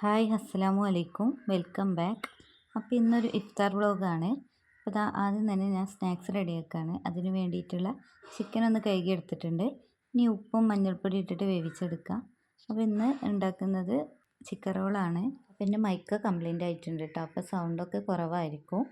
Hi അസ്സലാമു അലൈക്കും, welcome back. അപ്പോൾ ഇന്നൊരു ഇഫ്താർ വ്ളോഗാണ്. അപ്പോൾ ആദ്യം തന്നെ ഞാൻ സ്നാക്സ് റെഡിയാക്കുകയാണ്. അതിന് വേണ്ടിയിട്ടുള്ള ചിക്കൻ ഒന്ന് കഴുകി എടുത്തിട്ടുണ്ട്. ഇനി ഉപ്പും മഞ്ഞൾപ്പൊടി ഇട്ടിട്ട് വേവിച്ചെടുക്കാം. അപ്പോൾ ഇന്ന് ഉണ്ടാക്കുന്നത് ചിക്കൻ റോളാണ്. അപ്പോൾ എൻ്റെ മൈക്ക് കംപ്ലൈൻ്റ് ആയിട്ടുണ്ട് കേട്ടോ, അപ്പോൾ സൗണ്ടൊക്കെ കുറവായിരിക്കും.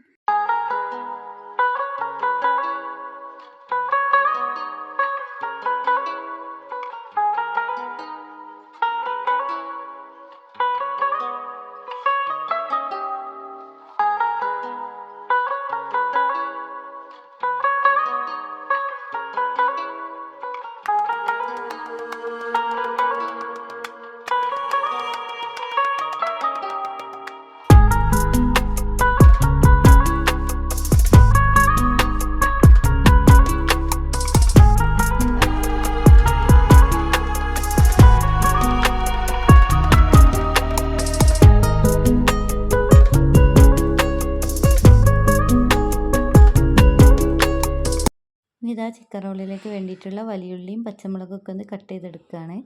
ഇതാ ചിക്കൻ റോളിലേക്ക് വേണ്ടിയിട്ടുള്ള വലിയുള്ളിയും പച്ചമുളകൊക്കെ ഒന്ന് കട്ട് ചെയ്തെടുക്കുകയാണ്.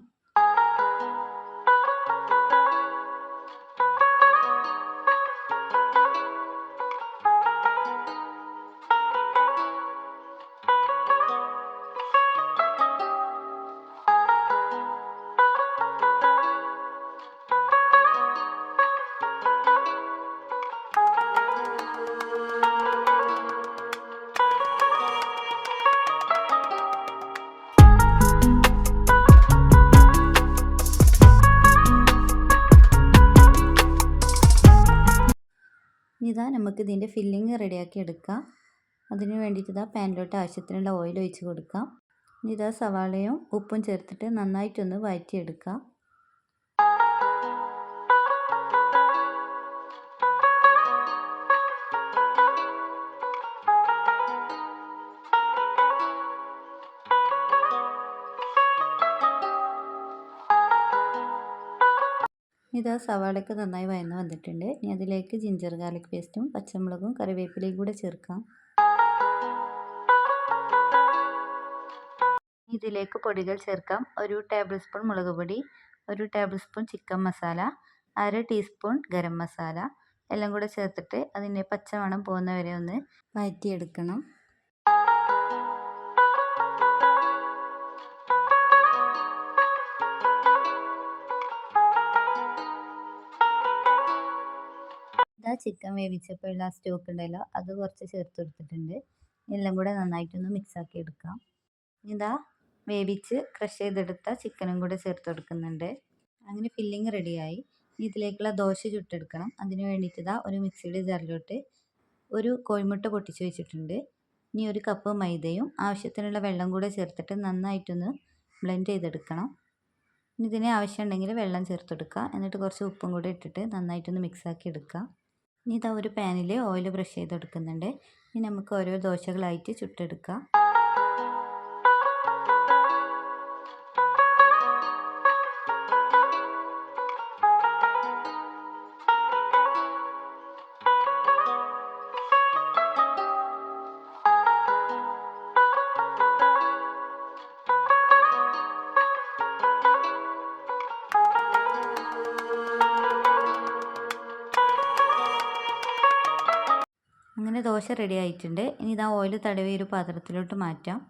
ഇതാ നമുക്ക് ഇതിൻ്റെ ഫില്ലിങ് റെഡിയാക്കി എടുക്കാം. അതിന് വേണ്ടിയിട്ട് ഇതാ പാനിലോട്ട് ആവശ്യത്തിനുള്ള ഓയിൽ ഒഴിച്ച് കൊടുക്കാം. ഇതാ സവാളയും ഉപ്പും ചേർത്തിട്ട് നന്നായിട്ടൊന്ന് വഴറ്റിയെടുക്കാം. ഇതാ സവാളയൊക്കെ നന്നായി വഴന്ന് വന്നിട്ടുണ്ട്. ഇനി അതിലേക്ക് ജിഞ്ചർ ഗാർലിക് പേസ്റ്റും പച്ചമുളകും കറിവേപ്പിലയും കൂടെ ചേർക്കാം. ഇതിലേക്ക് പൊടികൾ ചേർക്കാം. 1 ടേബിൾ സ്പൂൺ മുളക് പൊടി, 1 table spoon chicken masala, 1/2 teaspoon garam masala എല്ലാം കൂടെ ചേർത്തിട്ട് അതിൻ്റെ പച്ചമണം പോകുന്നവരെ ഒന്ന് വഴറ്റിയെടുക്കണം. ഇതാ ചിക്കൻ വേവിച്ചപ്പോഴുള്ള ആ സ്റ്റോക്ക് ഉണ്ടല്ലോ, അത് കുറച്ച് ചേർത്ത് കൊടുത്തിട്ടുണ്ട്. എല്ലാം കൂടെ നന്നായിട്ടൊന്ന് മിക്സാക്കി എടുക്കാം. ഇതാ വേവിച്ച് ക്രഷ് ചെയ്തെടുത്ത ചിക്കനും കൂടെ ചേർത്ത് കൊടുക്കുന്നുണ്ട്. അങ്ങനെ ഫില്ലിങ് റെഡിയായി. ഇതിലേക്കുള്ള ദോശ ചുട്ടെടുക്കണം. അതിന് വേണ്ടിയിട്ട് ഇതാ ഒരു മിക്സിയുടെ ജാറിലോട്ട് 1 കോഴിമുട്ട പൊട്ടിച്ച് വെച്ചിട്ടുണ്ട്. ഇനി 1 കപ്പ് മൈദയും ആവശ്യത്തിനുള്ള വെള്ളം കൂടെ ചേർത്തിട്ട് നന്നായിട്ടൊന്ന് ബ്ലെൻഡ് ചെയ്തെടുക്കണം. ഇതിന് ആവശ്യമുണ്ടെങ്കിൽ വെള്ളം ചേർത്തെടുക്കുക. എന്നിട്ട് കുറച്ച് ഉപ്പും കൂടെ ഇട്ടിട്ട് നന്നായിട്ടൊന്ന് മിക്സാക്കി എടുക്കുക. ഇനി ഇതാ ഒരു പാനിൽ ഓയിൽ ബ്രഷ് ചെയ്തെടുക്കുന്നുണ്ട്. ഇനി നമുക്ക് ഓരോ ദോശകളായിട്ട് ചുട്ടെടുക്കാം. അങ്ങനെ ദോശ റെഡി ആയിട്ടുണ്ട്. ഇനി ഇതാ ഓയിൽ തടവി ഒരു പാത്രത്തിലോട്ട് മാറ്റാം.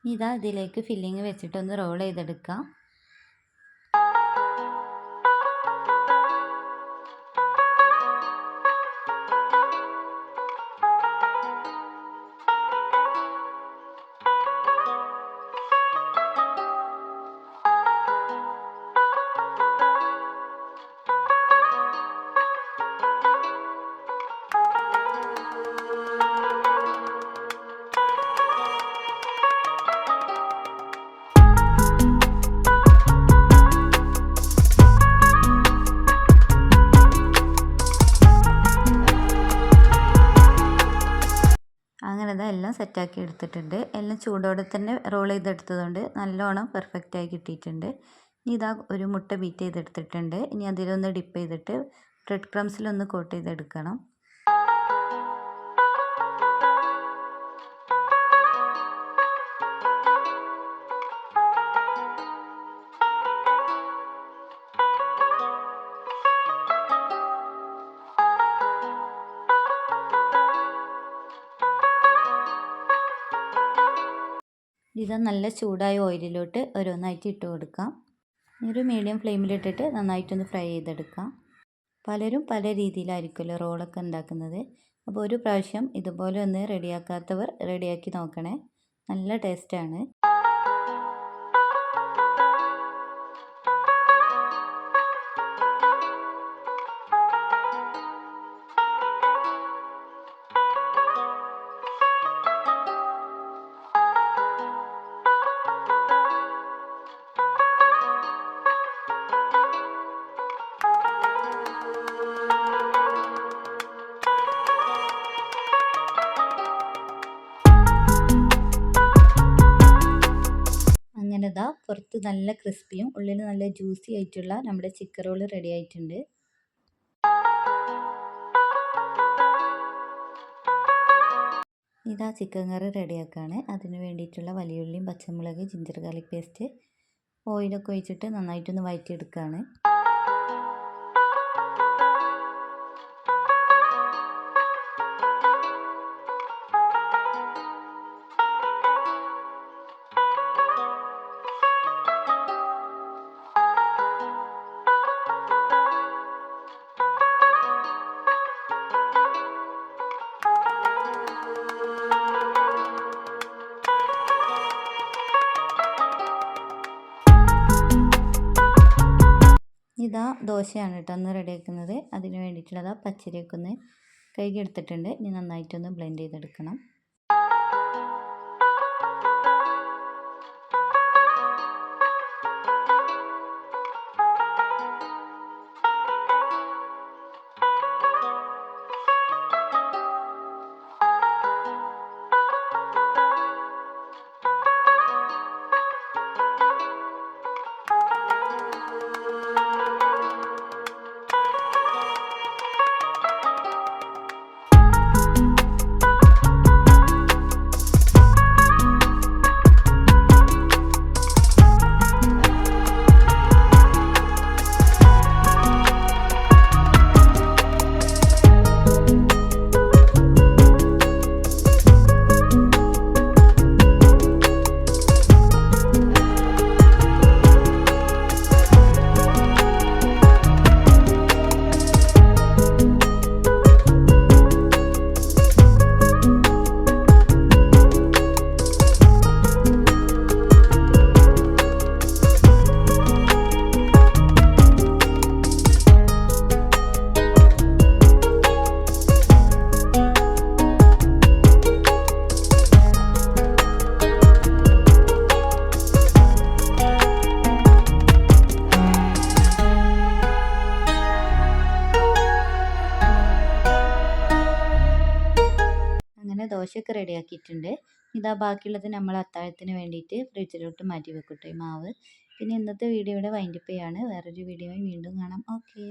ഇനി ഇതാ ഇതിലേക്ക് ഫില്ലിങ് വെച്ചിട്ടൊന്ന് റോൾ ചെയ്തെടുക്കാം. അങ്ങനെ എല്ലാം സെറ്റാക്കി എടുത്തിട്ടുണ്ട്. എല്ലാം ചൂടോടെ തന്നെ റോൾ ചെയ്തെടുത്തതുകൊണ്ട് നല്ലോണം പെർഫെക്റ്റായി കിട്ടിയിട്ടുണ്ട്. ഇനി ഇതാ ഒരു മുട്ട ബീറ്റ് ചെയ്തെടുത്തിട്ടുണ്ട്. ഇനി അതിലൊന്ന് ഡിപ്പ് ചെയ്തിട്ട് ബ്രെഡ് ക്രംസിലൊന്ന് കോട്ട് ചെയ്തെടുക്കണം. ഇത് നല്ല ചൂടായ ഓയിലിലോട്ട് ഓരോന്നായിട്ട് ഇട്ട് കൊടുക്കാം. ഒരു മീഡിയം ഫ്ലെയിമിലിട്ടിട്ട് നന്നായിട്ടൊന്ന് ഫ്രൈ ചെയ്തെടുക്കാം. പലരും പല രീതിയിലായിരിക്കുമല്ലോ റോളൊക്കെ ഉണ്ടാക്കുന്നത്. അപ്പോൾ ഒരു പ്രാവശ്യം ഇതുപോലെ ഒന്ന് റെഡിയാക്കാത്തവർ റെഡിയാക്കി നോക്കണേ, നല്ല ടേസ്റ്റാണ്. അങ്ങനെ ഇതാ പുറത്ത് നല്ല ക്രിസ്പിയും ഉള്ളിൽ നല്ല ജ്യൂസി ആയിട്ടുള്ള നമ്മുടെ ചിക്കൻ റോൾ റെഡി ആയിട്ടുണ്ട്. ഇതാ ചിക്കൻ കറി റെഡിയാക്കാണ്. അതിന് വേണ്ടിയിട്ടുള്ള വലിയ ഉള്ളിയും പച്ചമുളക് ജിഞ്ചർ ഗാർലിക് പേസ്റ്റ് ഓയിലൊക്കെ ഒഴിച്ചിട്ട് നന്നായിട്ടൊന്ന് വഴറ്റിയെടുക്കുകയാണ്. ഇതാ ദോശയാണ് കേട്ടോ ഒന്ന് റെഡിയാക്കുന്നത്. അതിന് വേണ്ടിയിട്ടുള്ളതാ പച്ചരിയൊക്കെ ഒന്ന് കഴുകി എടുത്തിട്ടുണ്ട്. ഇനി നന്നായിട്ടൊന്ന് ബ്ലെൻഡ് ചെയ്തെടുക്കണം. ദോശയൊക്കെ റെഡിയാക്കിയിട്ടുണ്ട്. ഇതാ ബാക്കിയുള്ളത് നമ്മൾ അത്താഴത്തിന് വേണ്ടിയിട്ട് ഫ്രിഡ്ജിലോട്ട് മാറ്റി വെക്കട്ടെ ഈ മാവ്. പിന്നെ ഇന്നത്തെ വീഡിയോ ഇവിടെ വൈൻഡപ്പ് ചെയ്യാണ്. വേറൊരു വീഡിയോയിൽ വീണ്ടും കാണാം. ഓക്കെ.